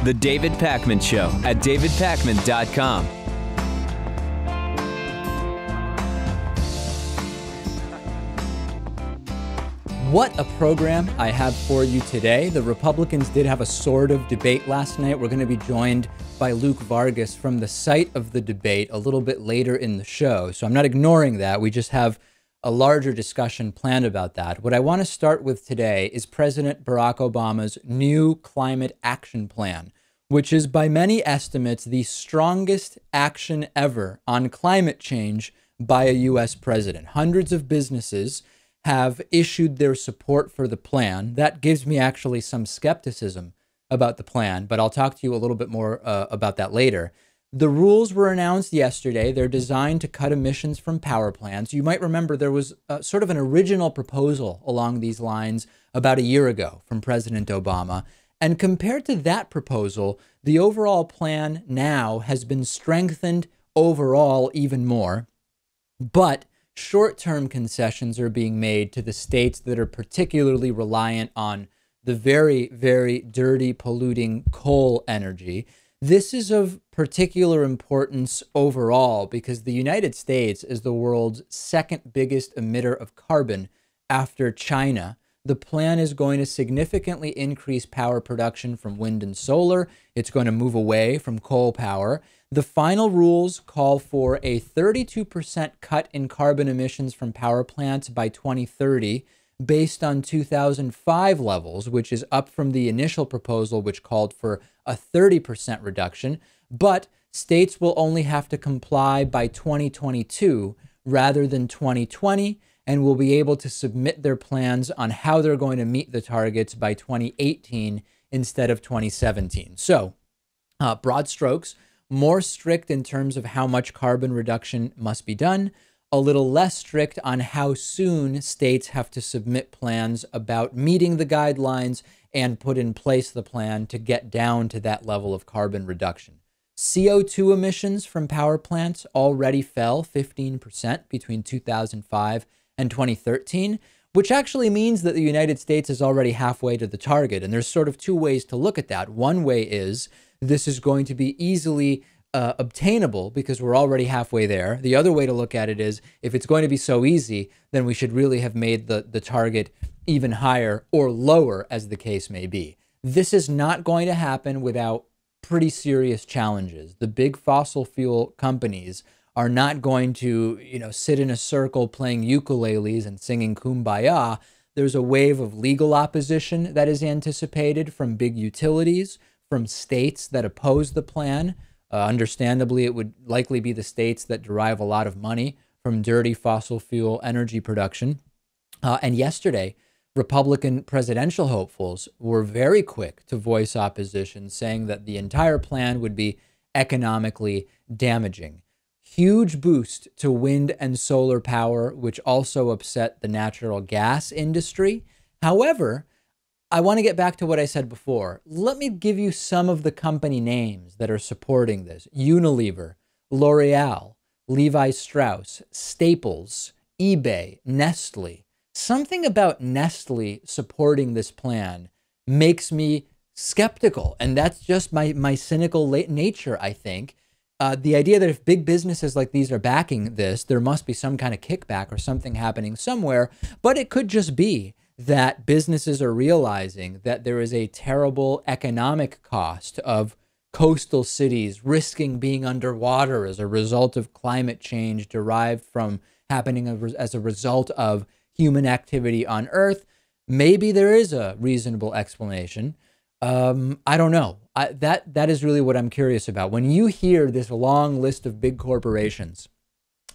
The David Pakman Show at davidpakman.com. What a program I have for you today. The Republicans did have a sort of debate last night. We're going to be joined by Luke Vargas from the site of the debate a little bit later in the show. So I'm not ignoring that. We just have a larger discussion planned about that. What I want to start with today is President Barack Obama's new climate action plan, which is by many estimates the strongest action ever on climate change by a U.S. president. Hundreds of businesses have issued their support for the plan. That gives me actually some skepticism about the plan, but I'll talk to you a little bit more about that later. The rules were announced yesterday. They're designed to cut emissions from power plants. You might remember there was sort of an original proposal along these lines about a year ago from President Obama. And compared to that proposal, the overall plan now has been strengthened overall even more. But short-term concessions are being made to the states that are particularly reliant on the very, very dirty, polluting coal energy. This is of particular importance overall because the United States is the world's second biggest emitter of carbon after China. The plan is going to significantly increase power production from wind and solar. It's going to move away from coal power. The final rules call for a 32% cut in carbon emissions from power plants by 2030 based on 2005 levels, which is up from the initial proposal, which called for a 30% reduction. But states will only have to comply by 2022 rather than 2020, and will be able to submit their plans on how they're going to meet the targets by 2018 instead of 2017. So, broad strokes, more strict in terms of how much carbon reduction must be done, a little less strict on how soon states have to submit plans about meeting the guidelines and put in place the plan to get down to that level of carbon reduction. CO2 emissions from power plants already fell 15% between 2005 and 2013, which actually means that the United States is already halfway to the target. And there's sort of two ways to look at that. One way is this is going to be easily obtainable because we're already halfway there. The other way to look at it is if it's going to be so easy, then we should really have made the target even higher or lower as the case may be. This is not going to happen without pretty serious challenges. The big fossil fuel companies are not going to, sit in a circle playing ukuleles and singing Kumbaya. There's a wave of legal opposition that is anticipated from big utilities, from states that oppose the plan. Understandably, it would likely be the states that derive a lot of money from dirty fossil fuel energy production. And yesterday, Republican presidential hopefuls were very quick to voice opposition, saying that the entire plan would be economically damaging. Huge boost to wind and solar power, which also upset the natural gas industry. However, I want to get back to what I said before. Let me give you some of the company names that are supporting this. Unilever, L'Oreal, Levi Strauss, Staples, eBay, Nestle. Something about Nestle supporting this plan makes me skeptical. And that's just my cynical nature, I think. The idea that if big businesses like these are backing this, there must be some kind of kickback or something happening somewhere. But it could just be that businesses are realizing that there is a terrible economic cost of coastal cities risking being underwater as a result of climate change derived from happening as a result of human activity on Earth. Maybe there is a reasonable explanation. I don't know. That is really what I'm curious about. When you hear this long list of big corporations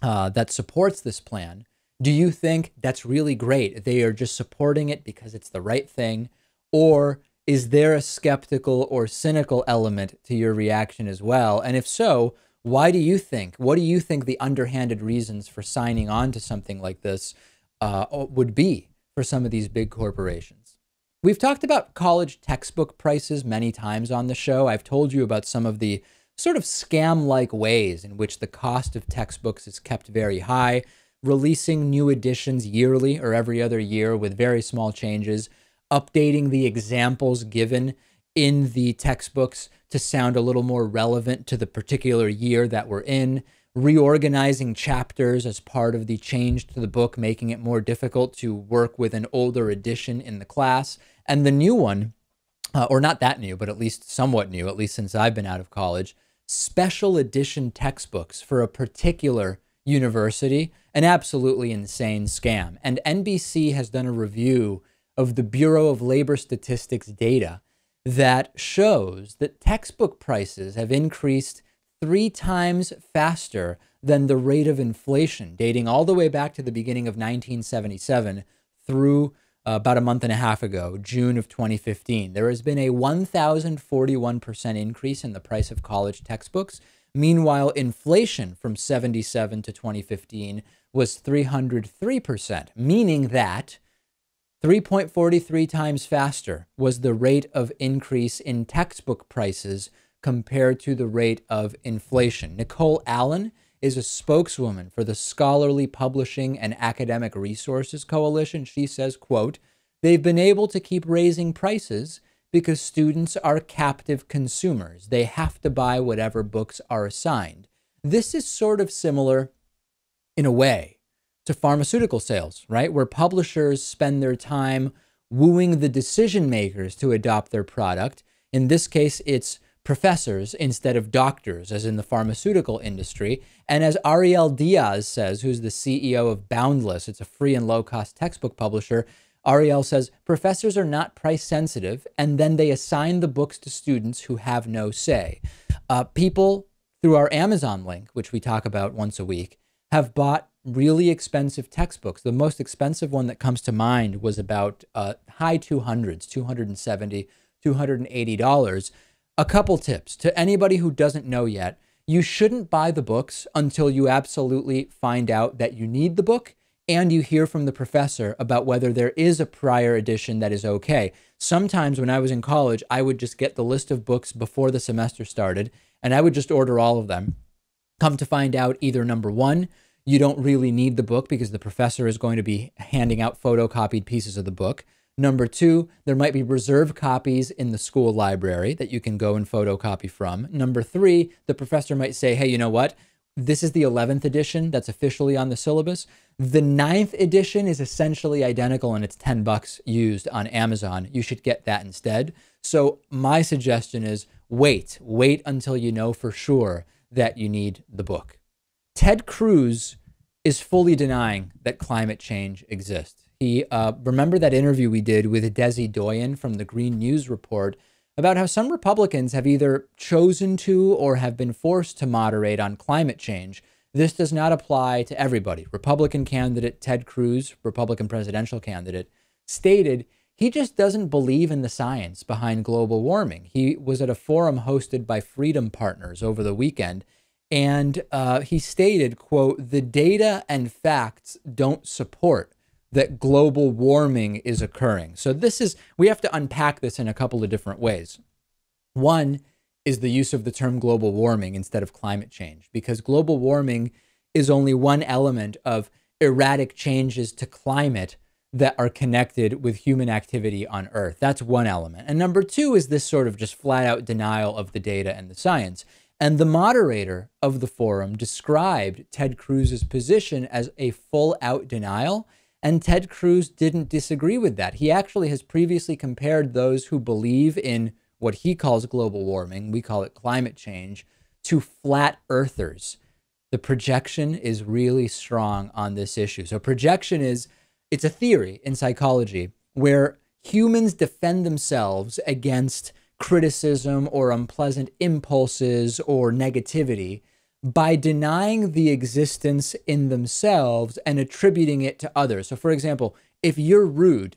that supports this plan, do you think that's really great? They are just supporting it because it's the right thing? Or is there a skeptical or cynical element to your reaction as well? And if so, what do you think the underhanded reasons for signing on to something like this would be for some of these big corporations? We've talked about college textbook prices many times on the show. I've told you about some of the sort of scam-like ways in which the cost of textbooks is kept very high, releasing new editions yearly or every other year with very small changes, updating the examples given in the textbooks to sound a little more relevant to the particular year that we're in, reorganizing chapters as part of the change to the book, making it more difficult to work with an older edition in the class. And the new one, or not that new, but at least somewhat new, at least since I've been out of college, special edition textbooks for a particular university, an absolutely insane scam. And NBC has done a review of the Bureau of Labor Statistics data that shows that textbook prices have increased 3 times faster than the rate of inflation, dating all the way back to the beginning of 1977 through about a month and a half ago, June of 2015. There has been a 1,041% increase in the price of college textbooks. Meanwhile, inflation from 77 to 2015 was 303%, meaning that 3.43 times faster was the rate of increase in textbook prices compared to the rate of inflation. Nicole Allen is a spokeswoman for the Scholarly Publishing and Academic Resources Coalition. She says, quote, "They've been able to keep raising prices because students are captive consumers. They have to buy whatever books are assigned." This is sort of similar, in a way, to pharmaceutical sales, right? Where publishers spend their time wooing the decision makers to adopt their product. In this case, it's professors instead of doctors, as in the pharmaceutical industry. And as Ariel Diaz says, who's the CEO of Boundless, it's a free and low-cost textbook publisher, Ariel says, professors are not price sensitive, and then they assign the books to students who have no say. People, through our Amazon link, which we talk about once a week, have bought really expensive textbooks. The most expensive one that comes to mind was about high 200s, $270, $280. A couple tips to anybody who doesn't know yet. You shouldn't buy the books until you absolutely find out that you need the book and you hear from the professor about whether there is a prior edition that is okay. Sometimes when I was in college, I would just get the list of books before the semester started and I would just order all of them. Come to find out, either number one, you don't really need the book because the professor is going to be handing out photocopied pieces of the book. Number two, there might be reserved copies in the school library that you can go and photocopy from. Number three, the professor might say, hey, you know what? This is the 11th edition that's officially on the syllabus. The 9th edition is essentially identical and it's $10 used on Amazon. You should get that instead. So my suggestion is wait until you know for sure that you need the book. Ted Cruz is fully denying that climate change exists. He, remember that interview we did with Desi Doyen from the Green News Report about how some Republicans have either chosen to or have been forced to moderate on climate change. This does not apply to everybody. Republican candidate Ted Cruz, Republican presidential candidate, stated he just doesn't believe in the science behind global warming. He was at a forum hosted by Freedom Partners over the weekend, and he stated, quote, "The data and facts don't support that global warming is occurring." So we have to unpack this in a couple of different ways. One is the use of the term global warming instead of climate change, because global warming is only one element of erratic changes to climate that are connected with human activity on Earth. That's one element. And number two is this sort of just flat out denial of the data and the science. And the moderator of the forum described Ted Cruz's position as a full out denial. And Ted Cruz didn't disagree with that. He actually has previously compared those who believe in what he calls global warming, we call it climate change, to flat earthers. The projection is really strong on this issue. So projection it's a theory in psychology where humans defend themselves against criticism or unpleasant impulses or negativity by denying the existence in themselves and attributing it to others. So for example, if you're rude,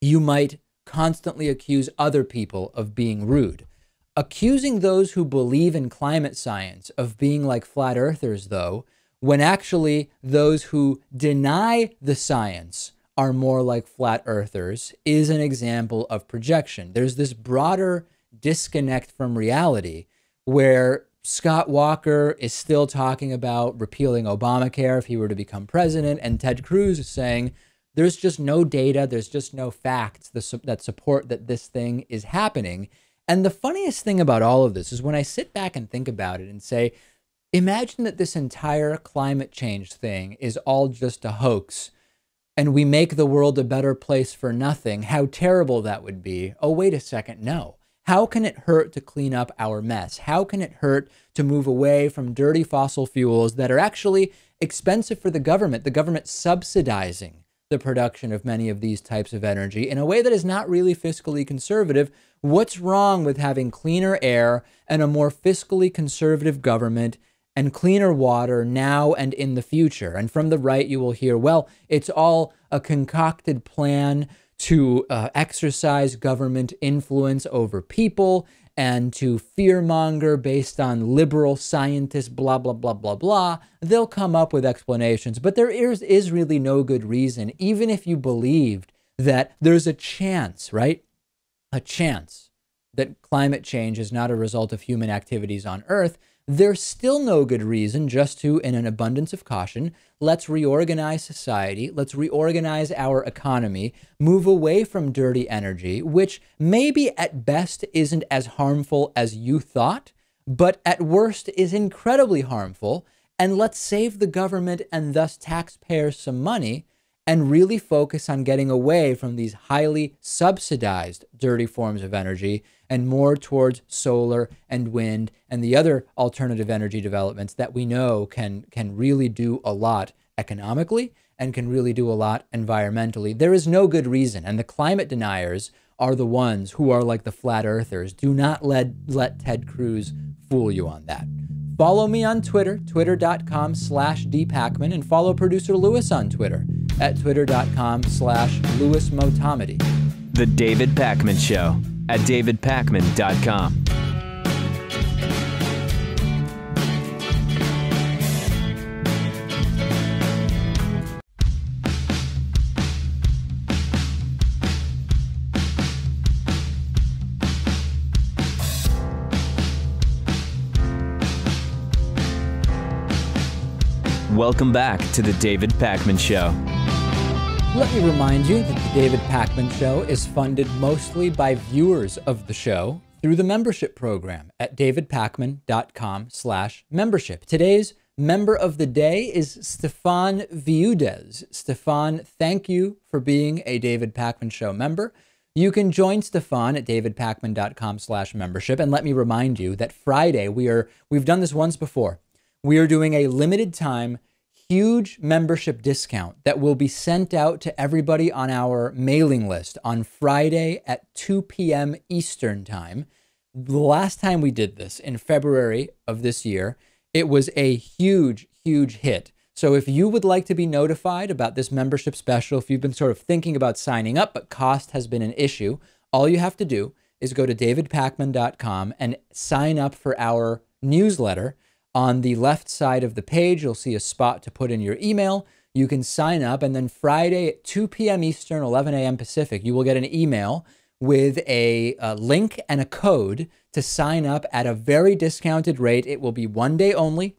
you might constantly accuse other people of being rude. Accusing those who believe in climate science of being like flat earthers, though, when actually those who deny the science are more like flat earthers, is an example of projection. There's this broader disconnect from reality where Scott Walker is still talking about repealing Obamacare if he were to become president, and Ted Cruz is saying there's just no data, there's just no facts that support that this thing is happening. And the funniest thing about all of this is when I sit back and think about it and say, imagine that this entire climate change thing is all just a hoax and we make the world a better place for nothing. How terrible that would be. Oh, wait a second. No. How can it hurt to clean up our mess? How can it hurt to move away from dirty fossil fuels that are actually expensive for the government subsidizing the production of many of these types of energy in a way that is not really fiscally conservative? What's wrong with having cleaner air and a more fiscally conservative government and cleaner water now and in the future? And from the right, you will hear, well, it's all a concocted plan to exercise government influence over people and to fearmonger based on liberal scientists, blah, blah, blah, blah, blah. They'll come up with explanations, but there is really no good reason, even if you believed that there's a chance, right? A chance that climate change is not a result of human activities on Earth. There's still no good reason just to, in an abundance of caution, let's reorganize society, let's reorganize our economy, move away from dirty energy, which maybe at best isn't as harmful as you thought, but at worst is incredibly harmful, and let's save the government and thus taxpayers some money and really focus on getting away from these highly subsidized dirty forms of energy and more towards solar and wind and the other alternative energy developments that we know can really do a lot economically and can really do a lot environmentally. There is no good reason. And the climate deniers are the ones who are like the flat earthers. Do not let Ted Cruz fool you on that. Follow me on Twitter, twitter.com/dpacman, and follow producer Lewis on Twitter at twitter.com/LewisMotomedy. The David Pakman Show at davidpakman.com. Welcome back to the David Pakman Show. Let me remind you that the David Pakman Show is funded mostly by viewers of the show through the membership program at davidpakman.com/membership. Today's member of the day is Stefan Viudez. Stefan, thank you for being a David Pakman Show member. You can join Stefan at davidpakman.com/membership. And let me remind you that Friday, we've done this once before. We are doing a limited time, huge membership discount that will be sent out to everybody on our mailing list on Friday at 2 p.m. Eastern time. The last time we did this in February of this year, it was a huge, huge hit. So if you would like to be notified about this membership special, if you've been sort of thinking about signing up, but cost has been an issue, all you have to do is go to davidpakman.com and sign up for our newsletter. On the left side of the page, you'll see a spot to put in your email. You can sign up, and then Friday at 2 p.m. Eastern, 11 a.m. Pacific, you will get an email with a link and a code to sign up at a very discounted rate. It will be one day only,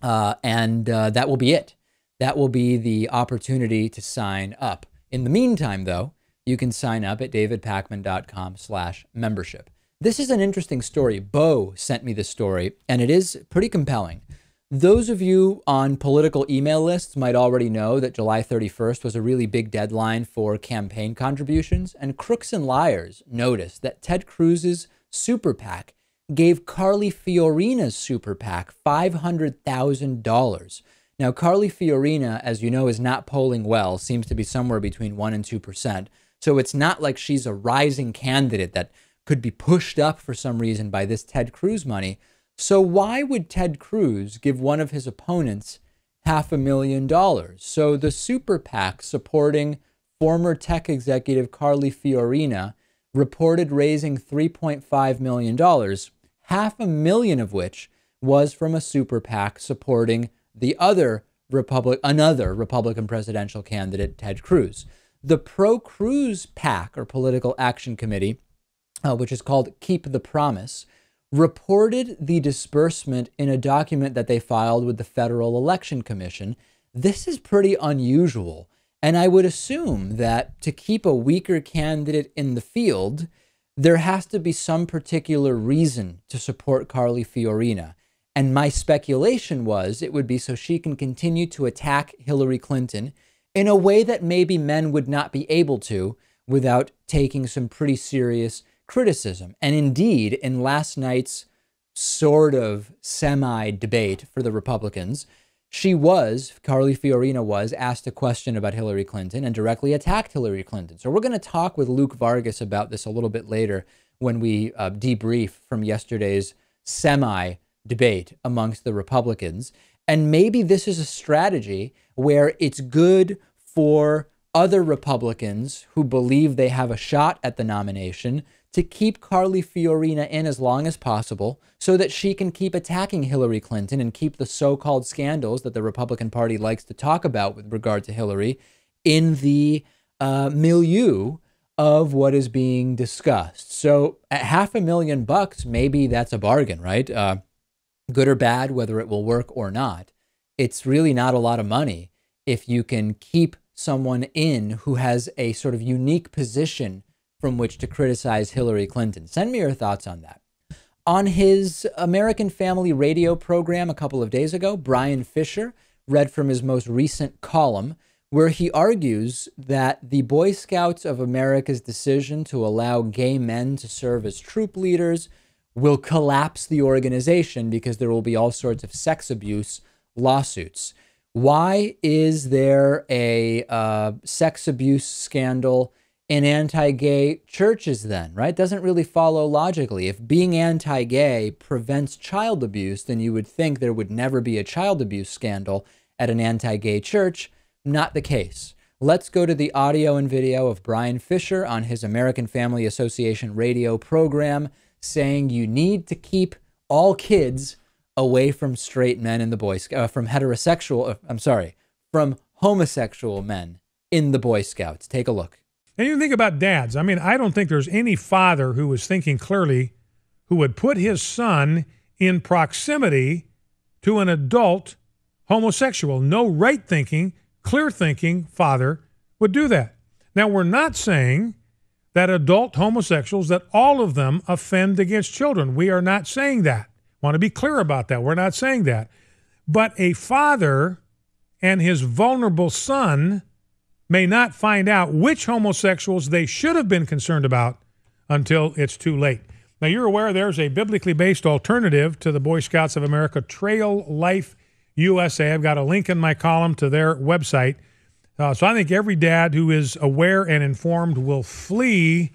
and that will be it. That will be the opportunity to sign up. In the meantime, though, you can sign up at davidpakman.com/membership. This is an interesting story. Bo sent me this story, and it is pretty compelling. Those of you on political email lists might already know that July 31st was a really big deadline for campaign contributions, and Crooks and Liars noticed that Ted Cruz's super PAC gave Carly Fiorina's super PAC $500,000. Now, Carly Fiorina, as you know, is not polling well, seems to be somewhere between 1% and 2%. So it's not like she's a rising candidate that could be pushed up for some reason by this Ted Cruz money. So why would Ted Cruz give one of his opponents $500,000? So the super PAC supporting former tech executive Carly Fiorina reported raising $3.5 million, $500,000 of which was from a super PAC supporting the another Republican presidential candidate, Ted Cruz. The pro-Cruz PAC, or Political Action Committee, which is called Keep the Promise, reported the disbursement in a document that they filed with the Federal Election Commission. This is pretty unusual, and I would assume that to keep a weaker candidate in the field, there has to be some particular reason to support Carly Fiorina. And my speculation was it would be so she can continue to attack Hillary Clinton in a way that maybe men would not be able to without taking some pretty serious criticism. And indeed, in last night's sort of semi-debate for the Republicans, Carly Fiorina was asked a question about Hillary Clinton and directly attacked Hillary Clinton. So we're going to talk with Luke Vargas about this a little bit later when we debrief from yesterday's semi-debate amongst the Republicans. And maybe this is a strategy where it's good for other Republicans who believe they have a shot at the nomination to keep Carly Fiorina in as long as possible so that she can keep attacking Hillary Clinton and keep the so-called scandals that the Republican Party likes to talk about with regard to Hillary in the milieu of what is being discussed. So at $500,000, maybe that's a bargain, right? Good or bad, whether it will work or not. It's really not a lot of money if you can keep someone in who has a sort of unique position from which to criticize Hillary Clinton. Send me your thoughts on that. On his American Family radio program a couple of days ago, Bryan Fischer read from his most recent column where he argues that the Boy Scouts of America's decision to allow gay men to serve as troop leaders will collapse the organization because there will be all sorts of sex abuse lawsuits. Why is there a sex abuse scandal in anti-gay churches then, right? Doesn't really follow logically. If being anti-gay prevents child abuse, then you would think there would never be a child abuse scandal at an anti-gay church. Not the case. Let's go to the audio and video of Bryan Fischer on his American Family Association radio program saying you need to keep all kids away from straight men in the Boy Scouts, from homosexual men in the Boy Scouts. Take a look. And you think about dads. I mean, I don't think there's any father who was thinking clearly who would put his son in proximity to an adult homosexual. No right-thinking, clear-thinking father would do that. Now, we're not saying that adult homosexuals, that all of them offend against children. We are not saying that. I want to be clear about that. We're not saying that. But a father and his vulnerable son may not find out which homosexuals they should have been concerned about until it's too late. Now, you're aware there's a biblically based alternative to the Boy Scouts of America, Trail Life USA. I've got a link in my column to their website. So I think every dad who is aware and informed will flee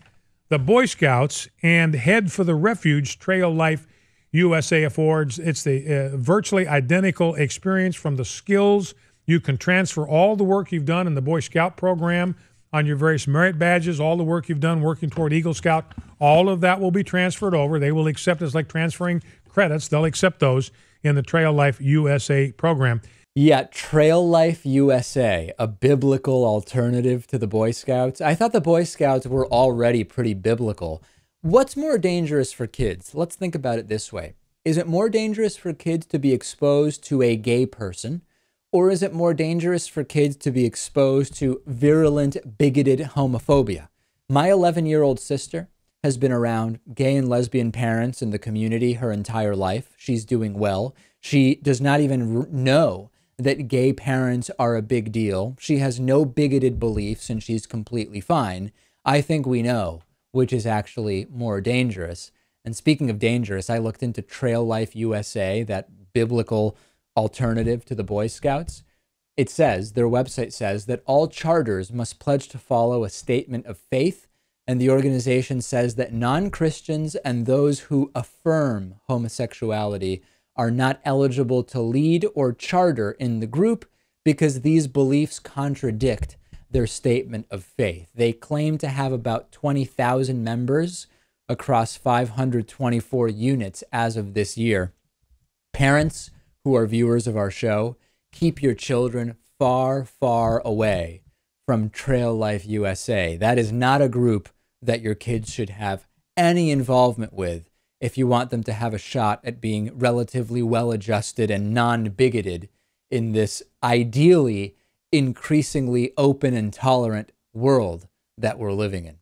the Boy Scouts and head for the refuge Trail Life USA affords. It's the virtually identical experience from the skills. You can transfer all the work you've done in the Boy Scout program on your various merit badges, all the work you've done working toward Eagle Scout. All of that will be transferred over. They will accept, it's like transferring credits. They'll accept those in the Trail Life USA program. Yeah, Trail Life USA, a biblical alternative to the Boy Scouts. I thought the Boy Scouts were already pretty biblical. What's more dangerous for kids? Let's think about it this way. Is it more dangerous for kids to be exposed to a gay person? Or is it more dangerous for kids to be exposed to virulent, bigoted homophobia? My 11-year-old sister has been around gay and lesbian parents in the community her entire life. She's doing well. She does not even know that gay parents are a big deal. She has no bigoted beliefs and she's completely fine. I think we know which is actually more dangerous. And speaking of dangerous, I looked into Trail Life USA, that biblical alternative to the Boy Scouts. It says, their website says, that all charters must pledge to follow a statement of faith, and the organization says that non-Christians and those who affirm homosexuality are not eligible to lead or charter in the group because these beliefs contradict their statement of faith. They claim to have about 20,000 members across 524 units as of this year. Parents who are viewers of our show, keep your children far, far away from Trail Life USA. That is not a group that your kids should have any involvement with if you want them to have a shot at being relatively well-adjusted and non-bigoted in this ideally increasingly open and tolerant world that we're living in.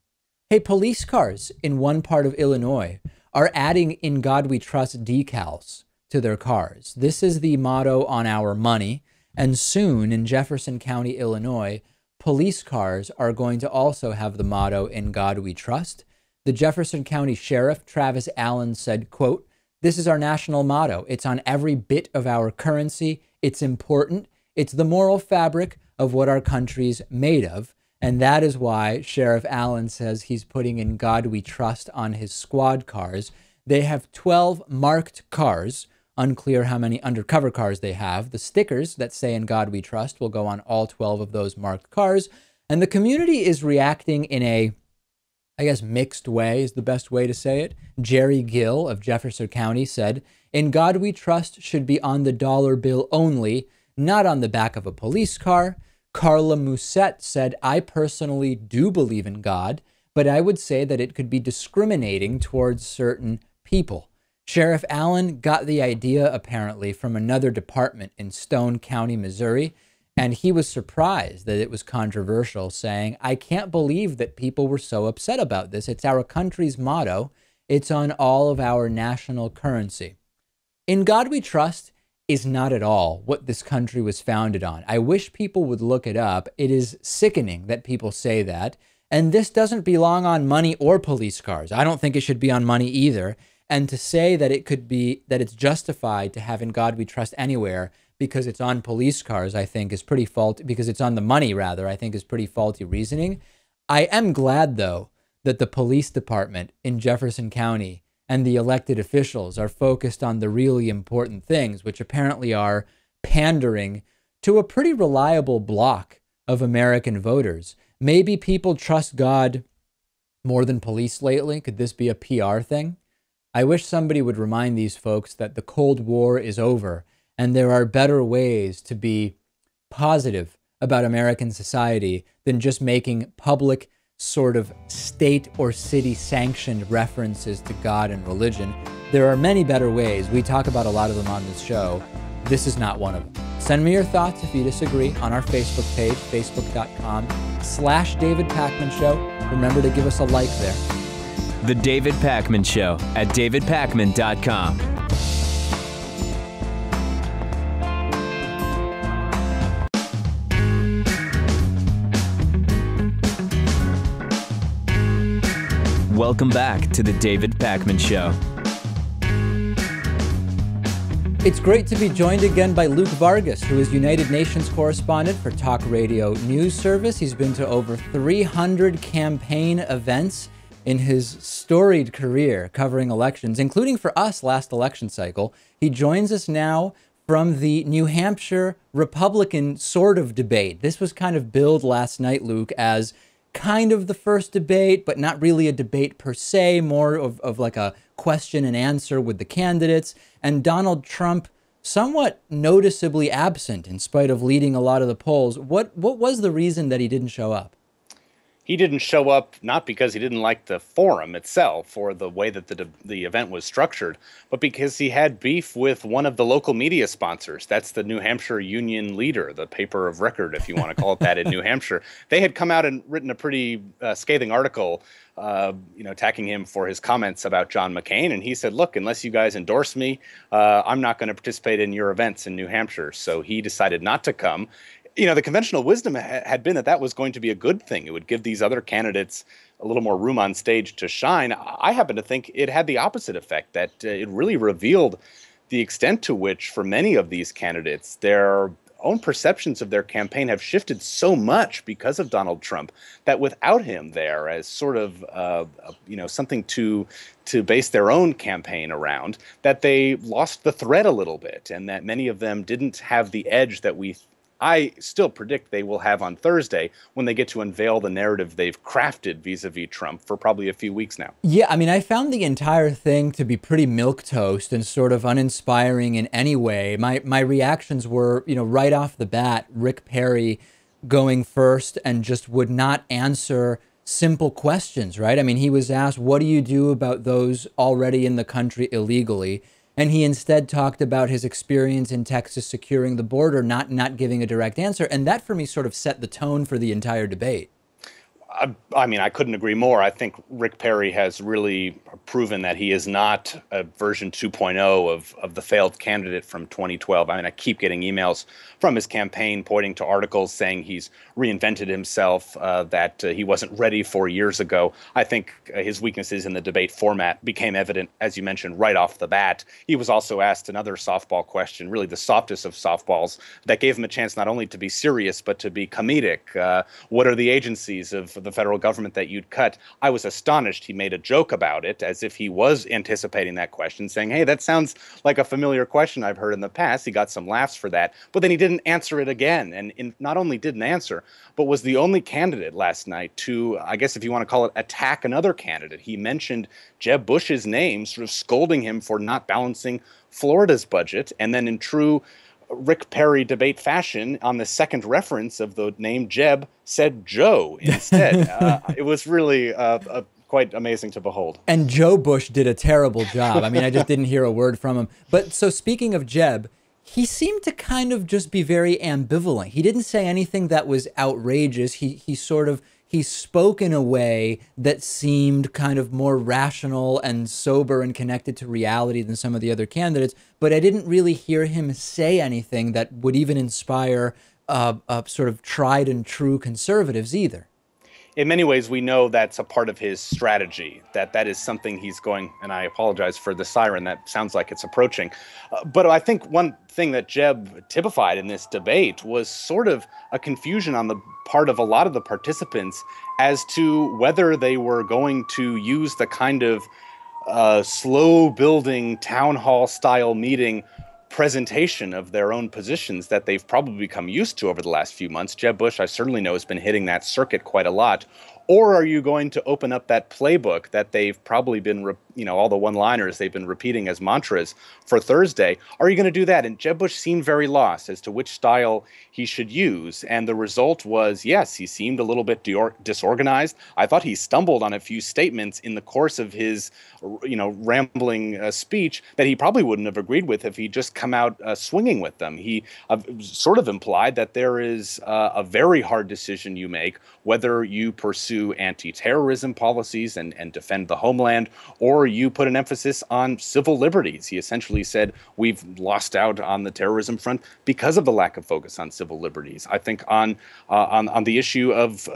Hey, police cars in one part of Illinois are adding "In God We Trust" decals to their cars. This is the motto on our money. And soon in Jefferson County, Illinois, police cars are going to also have the motto "In God We Trust." The Jefferson County Sheriff, Travis Allen, said, quote, "This is our national motto. It's on every bit of our currency. It's important. It's the moral fabric of what our country's made of." And that is why Sheriff Allen says he's putting "In God We Trust" on his squad cars. They have 12 marked cars. Unclear how many undercover cars they have. The stickers that say "In God We Trust" will go on all 12 of those marked cars. And the community is reacting in a, I guess, mixed way is the best way to say it. Jerry Gill of Jefferson County said, "In God We Trust" should be on the dollar bill only, not on the back of a police car. Carla Musette said, "I personally do believe in God, but I would say that it could be discriminating towards certain people." Sheriff Allen got the idea, apparently, from another department in Stone County, Missouri, and he was surprised that it was controversial, saying, "I can't believe that people were so upset about this. It's our country's motto. It's on all of our national currency." "In God We Trust" is not at all what this country was founded on. I wish people would look it up. It is sickening that people say that. And this doesn't belong on money or police cars. I don't think it should be on money either. And to say that it could be, that it's justified to have "In God We Trust" anywhere because it's on police cars, I think is pretty faulty, because it's on the money rather, I think is pretty faulty reasoning. I am glad though that the police department in Jefferson County and the elected officials are focused on the really important things, which apparently are pandering to a pretty reliable block of American voters. Maybe people trust God more than police lately. Could this be a PR thing? I wish somebody would remind these folks that the Cold War is over and there are better ways to be positive about American society than just making public sort of state or city sanctioned references to God and religion. There are many better ways. We talk about a lot of them on this show. This is not one of them. Send me your thoughts if you disagree on our Facebook page, facebook.com/David Pakman Show. Remember to give us a like there. The David Pakman Show at davidpakman.com. Welcome back to the David Pakman Show. It's great to be joined again by Luke Vargas, who is United Nations Correspondent for Talk Radio News Service. He's been to over 300 campaign events in his storied career covering elections, including for us last election cycle. He joins us now from the New Hampshire Republican sort of debate. This was kind of billed last night, Luke, as kind of the first debate, but not really a debate per se, more of like a question and answer with the candidates. And Donald Trump somewhat noticeably absent in spite of leading a lot of the polls. What was the reason that he didn't show up? He didn't show up not because he didn't like the forum itself or the way that the event was structured, but because he had beef with one of the local media sponsors. That's the New Hampshire Union Leader, the paper of record, if you want to call it that, in New Hampshire. They had come out and written a pretty scathing article, attacking him for his comments about John McCain. And he said, "Look, unless you guys endorse me, I'm not going to participate in your events in New Hampshire." So he decided not to come. The conventional wisdom had been that that was going to be a good thing. It would give these other candidates a little more room on stage to shine. I happen to think it had the opposite effect, that it really revealed the extent to which, for many of these candidates, their own perceptions of their campaign have shifted so much because of Donald Trump, that without him there as sort of something to base their own campaign around, that they lost the thread a little bit, and that many of them didn't have the edge that I still predict they will have on Thursday when they get to unveil the narrative they've crafted vis-a-vis Trump for probably a few weeks now. Yeah, I mean, I found the entire thing to be pretty milquetoast and sort of uninspiring in any way. My reactions were, right off the bat, Rick Perry going first and just would not answer simple questions, right? I mean, he was asked, what do you do about those already in the country illegally? And he instead talked about his experience in Texas securing the border, not giving a direct answer. And that, for me, sort of set the tone for the entire debate. I mean, I couldn't agree more. I think Rick Perry has really proven that he is not a version 2.0 of the failed candidate from 2012. I mean, I keep getting emails from his campaign pointing to articles saying he's reinvented himself, that he wasn't ready 4 years ago. I think his weaknesses in the debate format became evident, as you mentioned, right off the bat. He was also asked another softball question, really the softest of softballs, that gave him a chance not only to be serious, but to be comedic. What are the agencies of the federal government that you'd cut? I was astonished he made a joke about it, as if he was anticipating that question, saying, hey, that sounds like a familiar question I've heard in the past. He got some laughs for that, but then he didn't answer it again. And not only didn't answer, but was the only candidate last night to, I guess if you want to call it, attack another candidate. He mentioned Jeb Bush's name, sort of scolding him for not balancing Florida's budget. And then in true Rick Perry debate fashion, on the second reference of the name Jeb, said Joe instead. It was really quite amazing to behold. And Joe Bush did a terrible job. I mean, I just didn't hear a word from him. But so speaking of Jeb, he seemed to kind of just be very ambivalent. He didn't say anything that was outrageous. He spoke in a way that seemed kind of more rational and sober and connected to reality than some of the other candidates. But I didn't really hear him say anything that would even inspire sort of tried and true conservatives either. In many ways, we know that's a part of his strategy, that is something he's going, and I apologize for the siren, that sounds like it's approaching. But I think one thing that Jeb typified in this debate was sort of a confusion on the part of a lot of the participants as to whether they were going to use the kind of slow-building town hall-style meeting presentation of their own positions that they've probably become used to over the last few months. Jeb Bush, I certainly know, has been hitting that circuit quite a lot. Or are you going to open up that playbook that they've probably been, all the one-liners they've been repeating as mantras for Thursday? Are you going to do that? And Jeb Bush seemed very lost as to which style he should use. And the result was, yes, he seemed a little bit disorganized. I thought he stumbled on a few statements in the course of his, rambling speech that he probably wouldn't have agreed with if he'd just come out swinging with them. He sort of implied that there is a very hard decision you make, whether you pursue anti-terrorism policies and defend the homeland, or you put an emphasis on civil liberties. He essentially said we've lost out on the terrorism front because of the lack of focus on civil liberties. I think on the issue of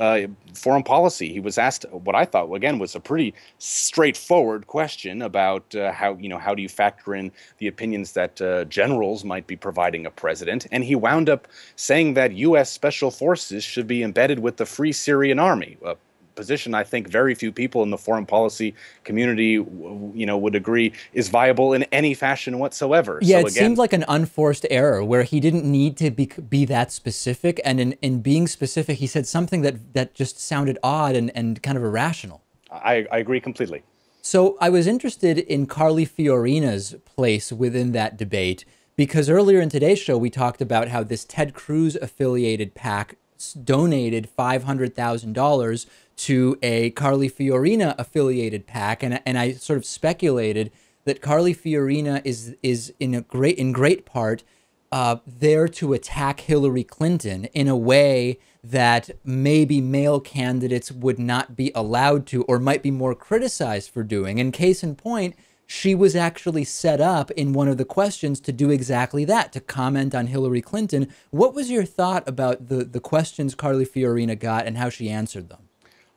foreign policy, he was asked what I thought, again, was a pretty straightforward question about how do you factor in the opinions that generals might be providing a president, and he wound up saying that U.S. Special Forces should be embedded with the Free Syrian Army, a position I think very few people in the foreign policy community, would agree is viable in any fashion whatsoever. Yeah, so it seemed like an unforced error where he didn't need to be that specific. And in being specific, he said something that just sounded odd and kind of irrational. I agree completely. So I was interested in Carly Fiorina's place within that debate, because earlier in today's show, we talked about how this Ted Cruz affiliated PAC donated $500,000 to a Carly Fiorina affiliated PAC, and I sort of speculated that Carly Fiorina is in great part there to attack Hillary Clinton in a way that maybe male candidates would not be allowed to, or might be more criticized for doing. And case in point, she was actually set up in one of the questions to do exactly that, to comment on Hillary Clinton. What was your thought about the questions Carly Fiorina got and how she answered them?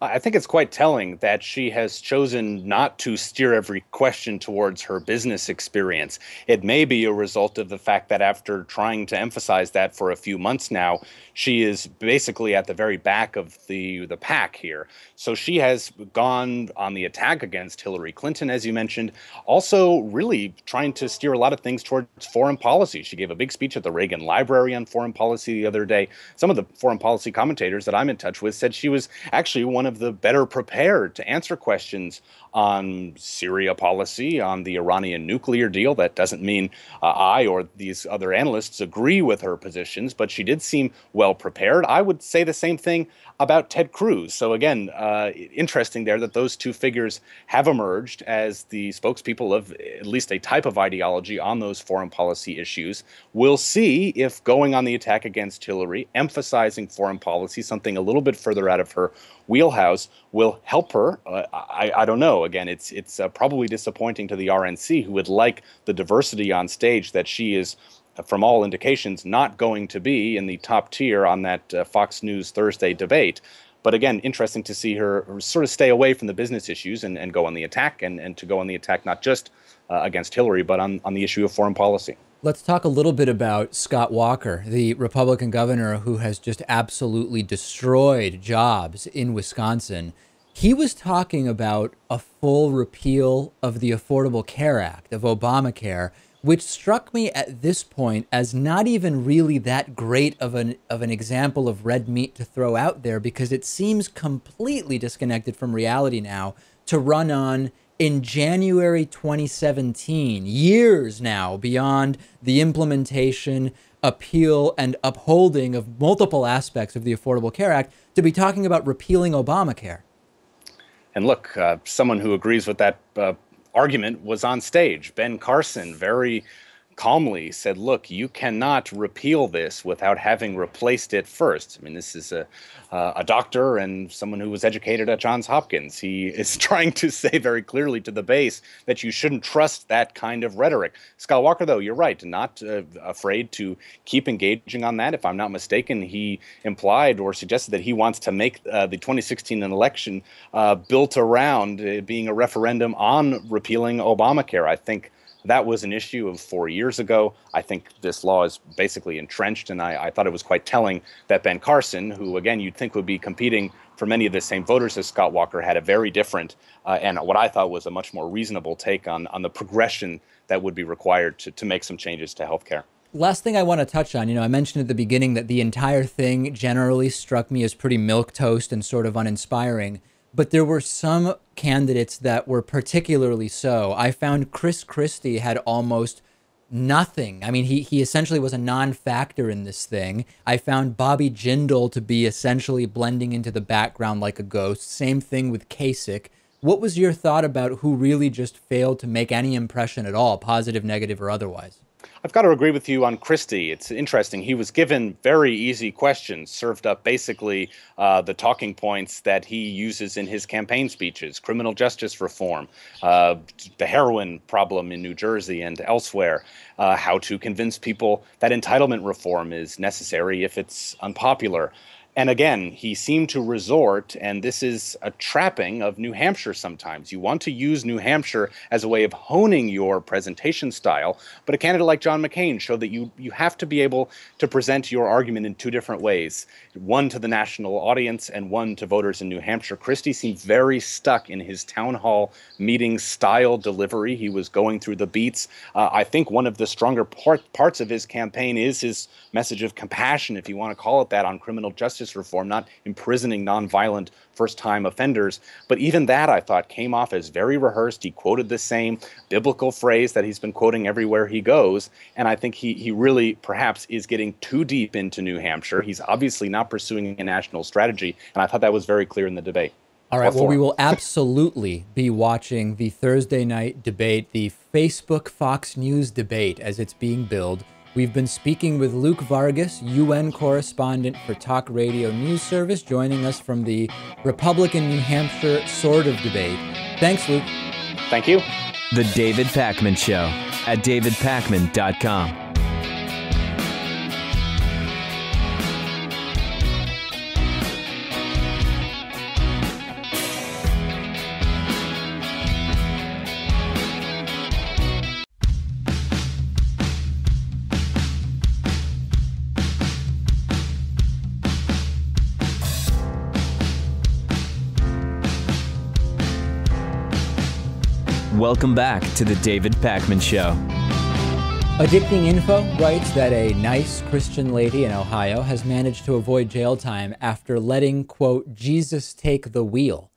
I think it's quite telling that she has chosen not to steer every question towards her business experience. It may be a result of the fact that after trying to emphasize that for a few months now, she is basically at the very back of the pack here. So she has gone on the attack against Hillary Clinton, as you mentioned, also really trying to steer a lot of things towards foreign policy. She gave a big speech at the Reagan Library on foreign policy the other day. Some of the foreign policy commentators that I'm in touch with said she was actually one of the better prepared to answer questions on Syria policy, on the Iranian nuclear deal. That doesn't mean I or these other analysts agree with her positions, but she did seem well prepared. I would say the same thing about Ted Cruz. So again, interesting there that those two figures have emerged as the spokespeople of at least a type of ideology on those foreign policy issues. We'll see if going on the attack against Hillary, emphasizing foreign policy, something a little bit further out of her wheelhouse, House will help her. I don't know. Again, it's probably disappointing to the RNC, who would like the diversity on stage that she is, from all indications, not going to be in the top tier on that Fox News Thursday debate. But again, interesting to see her sort of stay away from the business issues and go on the attack, and to go on the attack not just against Hillary, but on the issue of foreign policy. Let's talk a little bit about Scott Walker, the Republican governor who has just absolutely destroyed jobs in Wisconsin. He was talking about a full repeal of the Affordable Care Act, of Obamacare, which struck me at this point as not even really that great of an example of red meat to throw out there, because it seems completely disconnected from reality now to run on in January 2017, years now beyond the implementation, appeal, and upholding of multiple aspects of the Affordable Care Act, to be talking about repealing Obamacare. And look, someone who agrees with that argument was on stage. Ben Carson very calmly said, look, you cannot repeal this without having replaced it first. I mean, this is a doctor and someone who was educated at Johns Hopkins. He is trying to say very clearly to the base that you shouldn't trust that kind of rhetoric. Scott Walker, though, you're right, not afraid to keep engaging on that. If I'm not mistaken, he implied or suggested that he wants to make the 2016 election built around being a referendum on repealing Obamacare. I think that was an issue of 4 years ago. I think this law is basically entrenched, and I thought it was quite telling that Ben Carson, who, again, you'd think would be competing for many of the same voters as Scott Walker, had a very different and what I thought was a much more reasonable take on the progression that would be required to make some changes to health care. Last thing I want to touch on, I mentioned at the beginning that the entire thing generally struck me as pretty milquetoast and sort of uninspiring. But there were some candidates that were particularly so. I found Chris Christie had almost nothing. I mean, he essentially was a non-factor in this thing. I found Bobby Jindal to be essentially blending into the background like a ghost. Same thing with Kasich. What was your thought about who really just failed to make any impression at all, positive, negative, or otherwise? I've got to agree with you on Christie. It's interesting. He was given very easy questions, served up basically the talking points that he uses in his campaign speeches: criminal justice reform, the heroin problem in New Jersey and elsewhere, how to convince people that entitlement reform is necessary if it's unpopular. And again, he seemed to resort, and this is a trapping of New Hampshire sometimes. You want to use New Hampshire as a way of honing your presentation style, but a candidate like John McCain showed that you have to be able to present your argument in two different ways, one to the national audience and one to voters in New Hampshire. Christie seemed very stuck in his town hall meeting style delivery. He was going through the beats. I think one of the stronger parts of his campaign is his message of compassion, if you want to call it that, on criminal justice reform, not imprisoning nonviolent first-time offenders. But even that, I thought, came off as very rehearsed. He quoted the same biblical phrase that he's been quoting everywhere he goes. And I think he really perhaps is getting too deep into New Hampshire. He's obviously not pursuing a national strategy. And I thought that was very clear in the debate. All right, well, we will absolutely be watching the Thursday night debate, the Facebook Fox News debate, as it's being billed. We've been speaking with Luke Vargas, UN correspondent for Talk Radio News Service, joining us from the Republican New Hampshire sort of debate. Thanks, Luke. Thank you. The David Pakman Show at davidpakman.com. Welcome back to the David Pakman Show. Addicting Info writes that a nice Christian lady in Ohio has managed to avoid jail time after letting, quote, Jesus take the wheel,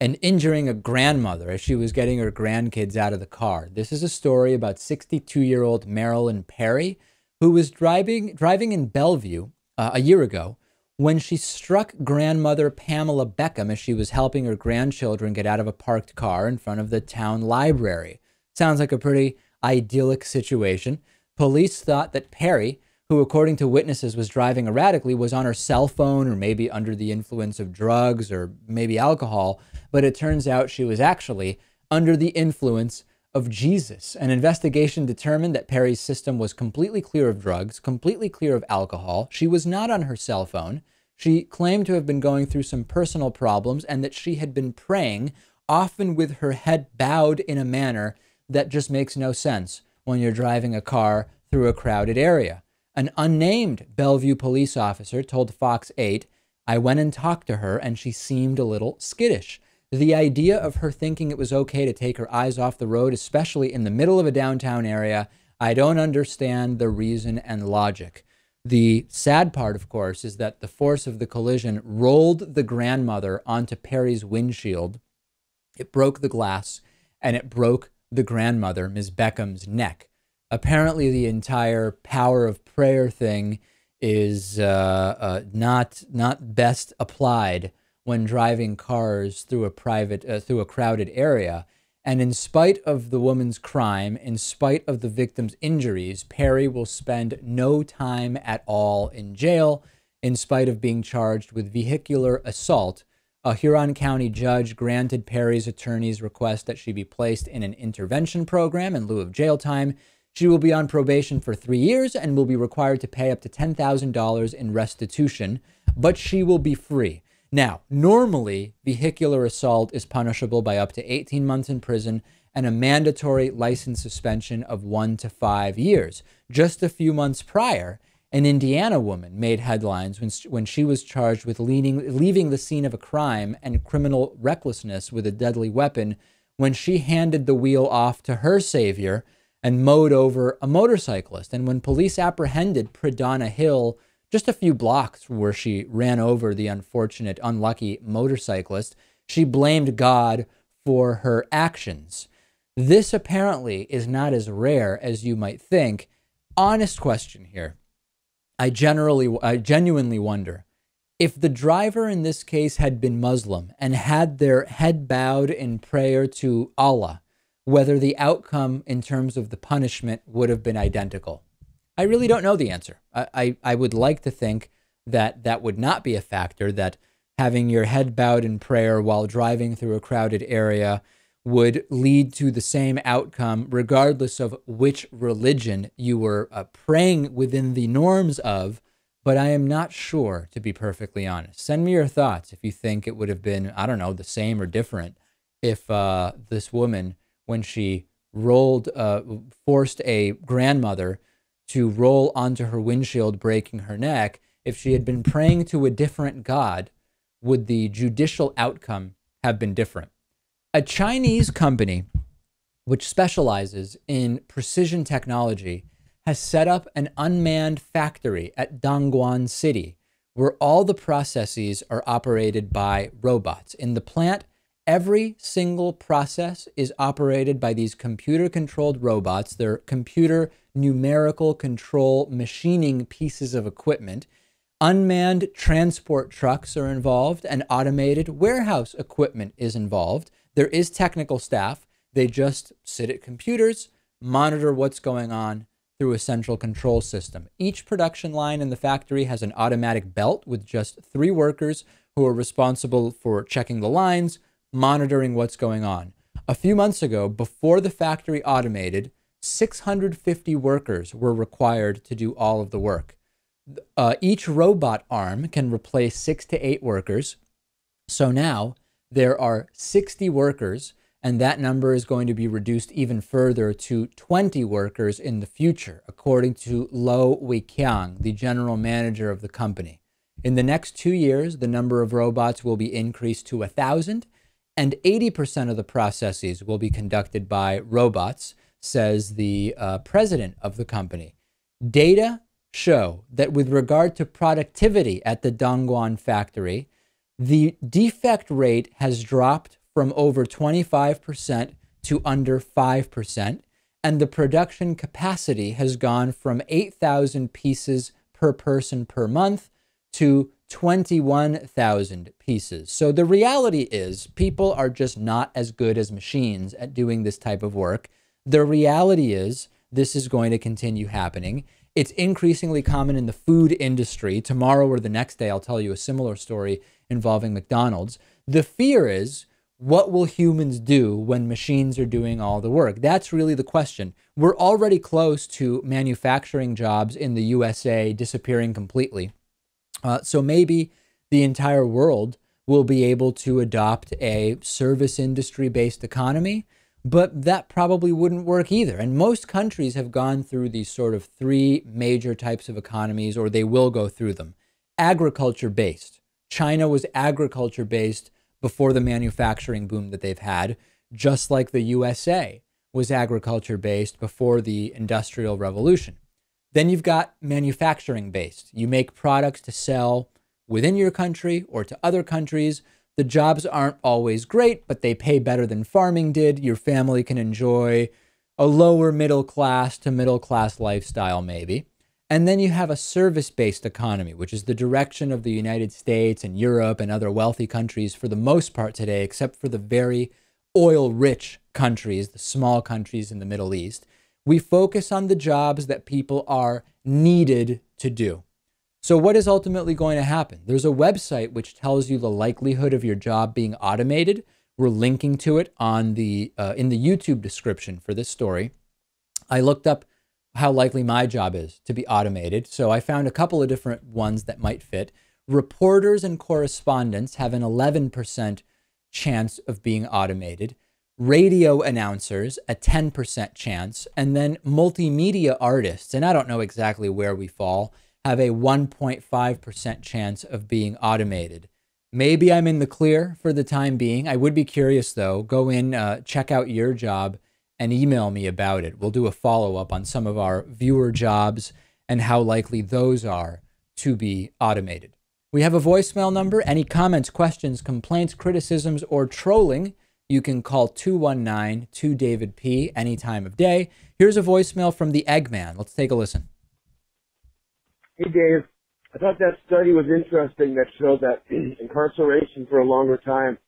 and injuring a grandmother as she was getting her grandkids out of the car. This is a story about 62-year-old Marilyn Perry, who was driving in Bellevue a year ago when she struck grandmother Pamela Beckham as she was helping her grandchildren get out of a parked car in front of the town library. Sounds like a pretty idyllic situation. Police thought that Perry who, according to witnesses, was driving erratically, was on her cell phone or maybe under the influence of drugs or maybe alcohol. But it turns out she was actually under the influence of Jesus. An investigation determined that Perry's system was completely clear of drugs, completely clear of alcohol. She was not on her cell phone. She claimed to have been going through some personal problems and that she had been praying, often with her head bowed in a manner that just makes no sense when you're driving a car through a crowded area. An unnamed Bellevue police officer told Fox 8, "I went and talked to her and she seemed a little skittish. The idea of her thinking it was okay to take her eyes off the road, especially in the middle of a downtown area, I don't understand the reason and logic." The sad part, of course, is that the force of the collision rolled the grandmother onto Perry's windshield. It broke the glass, and it broke the grandmother, Ms. Beckham's, neck. Apparently, the entire power of prayer thing is not best applied when driving cars through a crowded area. And in spite of the woman's crime, in spite of the victim's injuries, Perry will spend no time at all in jail, in spite of being charged with vehicular assault. A Huron County judge granted Perry's attorney's request that she be placed in an intervention program in lieu of jail time. She will be on probation for 3 years and will be required to pay up to $10,000 in restitution, but she will be free. Now, normally, vehicular assault is punishable by up to 18 months in prison and a mandatory license suspension of 1 to 5 years. Just a few months prior, an Indiana woman made headlines when she was charged with leaving the scene of a crime and criminal recklessness with a deadly weapon when she handed the wheel off to her savior and mowed over a motorcyclist. And when police apprehended Pradonna Hill just a few blocks from where she ran over the unlucky motorcyclist, she blamed God for her actions. This apparently is not as rare as you might think. Honest question here. I genuinely wonder if the driver in this case had been Muslim and had their head bowed in prayer to Allah, whether the outcome in terms of the punishment would have been identical. I really don't know the answer. I would like to think that that would not be a factor, that having your head bowed in prayer while driving through a crowded area would lead to the same outcome, regardless of which religion you were praying within the norms of. But I am not sure, to be perfectly honest. Send me your thoughts if you think it would have been, I don't know, the same or different if this woman, when she forced a grandmother to roll onto her windshield, breaking her neck, if she had been praying to a different God, would the judicial outcome have been different? A Chinese company which specializes in precision technology has set up an unmanned factory at Dongguan City, where all the processes are operated by robots. In the plant, every single process is operated by these computer-controlled robots. They're computer numerical control machining pieces of equipment. Unmanned transport trucks are involved, and automated warehouse equipment is involved. There is technical staff. They just sit at computers, monitor what's going on through a central control system. Each production line in the factory has an automatic belt with just 3 workers who are responsible for checking the lines, monitoring what's going on. A few months ago, before the factory automated, 650 workers were required to do all of the work. Each robot arm can replace 6 to 8 workers. So now there are 60 workers, and that number is going to be reduced even further to 20 workers in the future, according to Lo Weiqiang, the general manager of the company. In the next 2 years, the number of robots will be increased to 1,000, and 80% of the processes will be conducted by robots, says the president of the company. Data show that with regard to productivity at the Dongguan factory, the defect rate has dropped from over 25% to under 5%, and the production capacity has gone from 8,000 pieces per person per month to 21,000 pieces. So the reality is people are just not as good as machines at doing this type of work. The reality is this is going to continue happening. It's increasingly common in the food industry. Tomorrow or the next day, I'll tell you a similar story involving McDonald's. The fear is, what will humans do when machines are doing all the work? That's really the question. We're already close to manufacturing jobs in the USA disappearing completely. So maybe the entire world will be able to adopt a service industry-based economy, but that probably wouldn't work either. And most countries have gone through these sort of three major types of economies, or they will go through them. Agriculture-based. China was agriculture-based before the manufacturing boom that they've had, just like the USA was agriculture-based before the Industrial Revolution. Then you've got manufacturing-based. You make products to sell within your country or to other countries. The jobs aren't always great, but they pay better than farming did. Your family can enjoy a lower middle class to middle class lifestyle maybe. And then you have a service-based economy, which is the direction of the United States and Europe and other wealthy countries for the most part today, except for the very oil-rich countries, the small countries in the Middle East. We focus on the jobs that people are needed to do. So what is ultimately going to happen? There's a website which tells you the likelihood of your job being automated. We're linking to it on the in the YouTube description for this story. I looked up how likely my job is to be automated. So I found a couple of different ones that might fit. Reporters and correspondents have an 11% chance of being automated. Radio announcers, a 10% chance. And then multimedia artists, and I don't know exactly where we fall, have a 1.5% chance of being automated. Maybe I'm in the clear for the time being. I would be curious though. Go in, check out your job and email me about it. We'll do a follow-up on some of our viewer jobs and how likely those are to be automated. We have a voicemail number. Any comments, questions, complaints, criticisms, or trolling, you can call 219-2-DAVID-P any time of day. Here's a voicemail from the Eggman. Let's take a listen. Hey, Dave. I thought that study was interesting that showed that incarceration for a longer time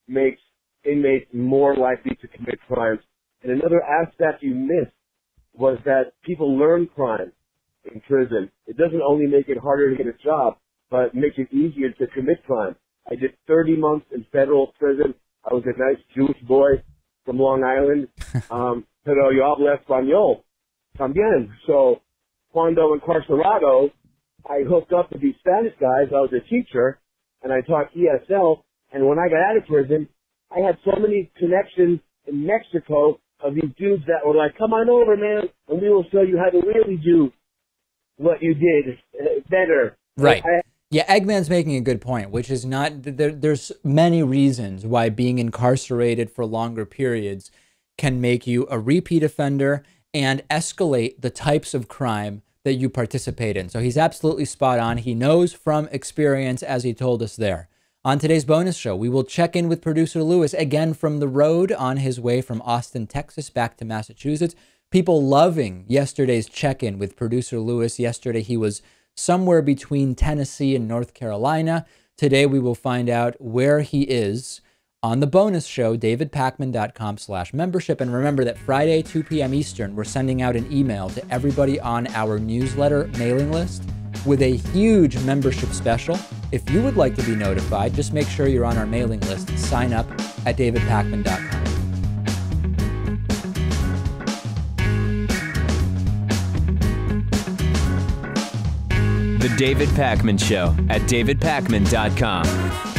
makes inmates more likely to commit crimes. And another aspect you missed was that people learn crime in prison. It doesn't only make it harder to get a job, but makes it easier to commit crime. I did 30 months in federal prison. I was a nice Jewish boy from Long Island. Pero yo hablo español también. So, cuando encarcerado, I hooked up with these Spanish guys. I was a teacher, and I taught ESL. And when I got out of prison, I had so many connections in Mexico of these dudes that were like, come on over, man, and we will show you how to really do what you did better. Right. Yeah, Eggman's making a good point, which is not, there's many reasons why being incarcerated for longer periods can make you a repeat offender and escalate the types of crime that you participate in. So he's absolutely spot on. He knows from experience, as he told us there. On today's bonus show, we will check in with producer Lewis again from the road on his way from Austin, Texas, back to Massachusetts. People loving yesterday's check-in with producer Lewis. Yesterday, he was somewhere between Tennessee and North Carolina. Today, we will find out where he is on the bonus show, davidpakman.com/membership. And remember that Friday, 2 p.m. Eastern, we're sending out an email to everybody on our newsletter mailing list with a huge membership special. If you would like to be notified, just make sure you're on our mailing list and sign up at davidpakman.com. The David Pakman Show at davidpakman.com.